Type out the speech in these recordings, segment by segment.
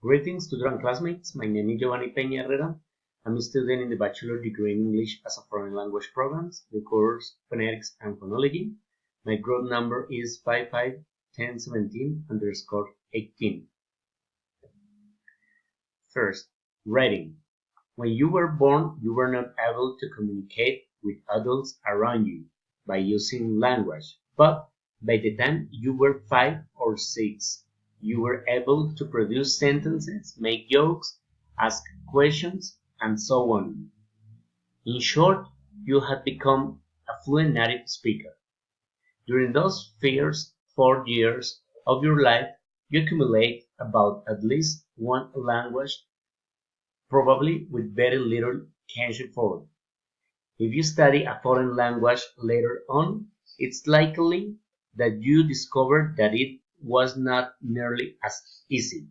Greetings to Duran classmates. My name is Giovanni Peña Herrera. I'm a student in the Bachelor degree in English as a Foreign Language programs, the course Phonetics and Phonology. My grade number is 551017_18. First, reading. When you were born, you were not able to communicate with adults around you by using language, but by the time you were 5 or 6, you were able to produce sentences, make jokes, ask questions, and so on. In short, you had become a fluent native speaker. During those first 4 years of your life, you accumulate about at least one language, probably with very little kanji for it. If you study a foreign language later on, it's likely that you discover that it was not nearly as easy.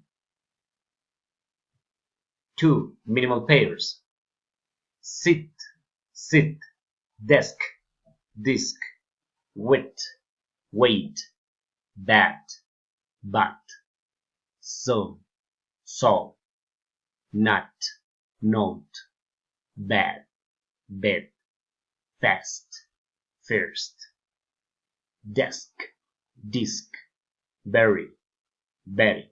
2. Minimal pairs. Sit, desk, disc, wit, wait, bat, so, not, note, bad, bed, fast, first, desk, disc, very, buy,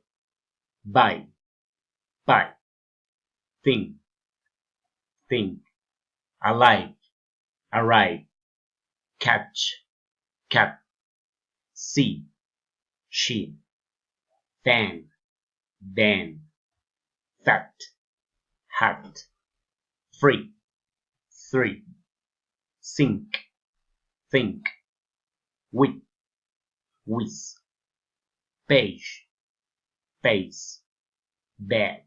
think, alive, arrive, catch, cat, see, she, fan, ban, fat, hat, free, three, sink, think, with, with, page, face, bed,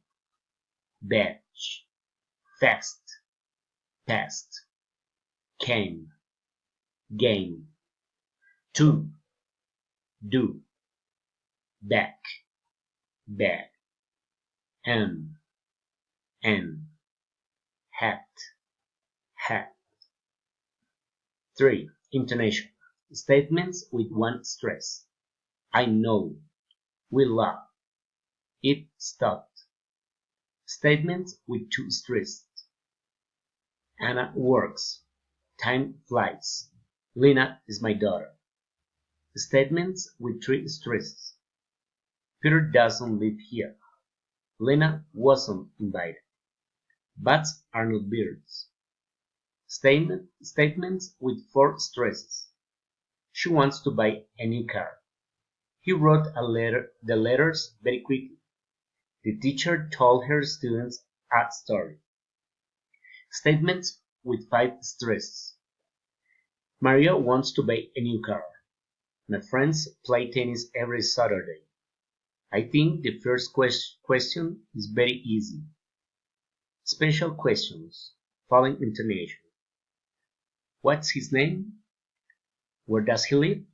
batch, fast, past, came, game, to, do, back, bag, and, hat. 3. Intonation. Statements with one stress. I know, we love, it stopped. Statements with two stresses. Anna works, time flies, Lena is my daughter. Statements with three stresses. Peter doesn't live here. Lena wasn't invited. Bats are not birds. Statements with four stresses. She wants to buy a new car. He wrote the letters very quickly. The teacher told her students a story. Statements with five stresses. Maria wants to buy a new car. My friends play tennis every Saturday. I think the first question is very easy. Special questions, following intonation. What's his name? Where does he live?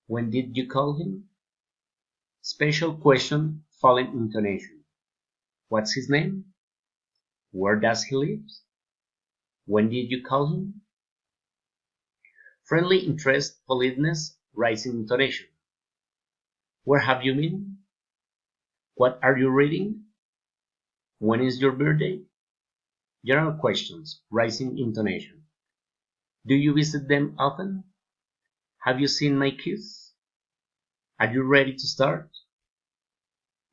When did you call him? Special question, following intonation. What's his name? Where does he live? When did you call him? Friendly interest, politeness, rising intonation. Where have you been? What are you reading? When is your birthday? General questions, rising intonation. Do you visit them often? Have you seen my kids? Are you ready to start?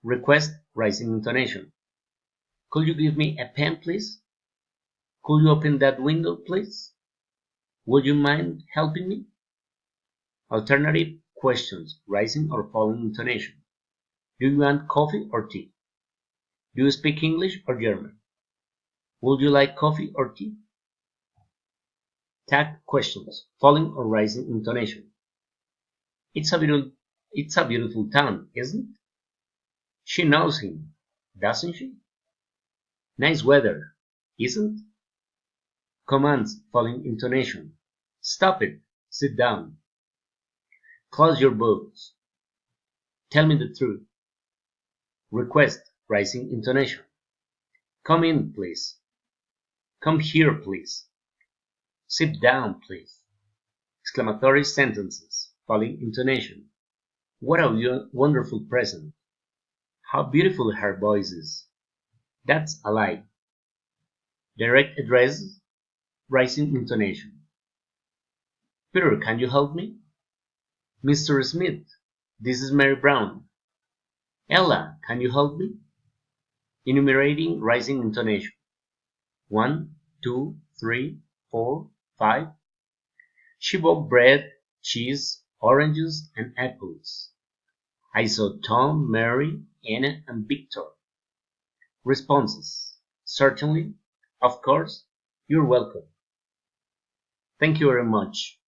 Request, rising intonation. Could you give me a pen, please? Could you open that window, please? Would you mind helping me? Alternative questions, rising or falling intonation. Do you want coffee or tea? Do you speak English or German? Would you like coffee or tea? Tag questions, falling or rising intonation. It's a beautiful town, isn't it? She knows him, doesn't she? Nice weather, isn't it? Commands, falling intonation. Stop it, sit down. Close your books. Tell me the truth. Request, rising intonation. Come in, please. Come here, please. Sit down, please. Exclamatory sentences, falling intonation. What a wonderful present. How beautiful her voice is. That's a lie. Direct address, rising intonation. Peter, can you help me? Mr. Smith, this is Mary Brown. Ella, can you help me? Enumerating, rising intonation. 1, 2, 3, 4, 5. She bought bread, cheese, oranges, and apples. I saw Tom, Mary, Anna, and Victor. Responses. Certainly. Of course. You're welcome. Thank you very much.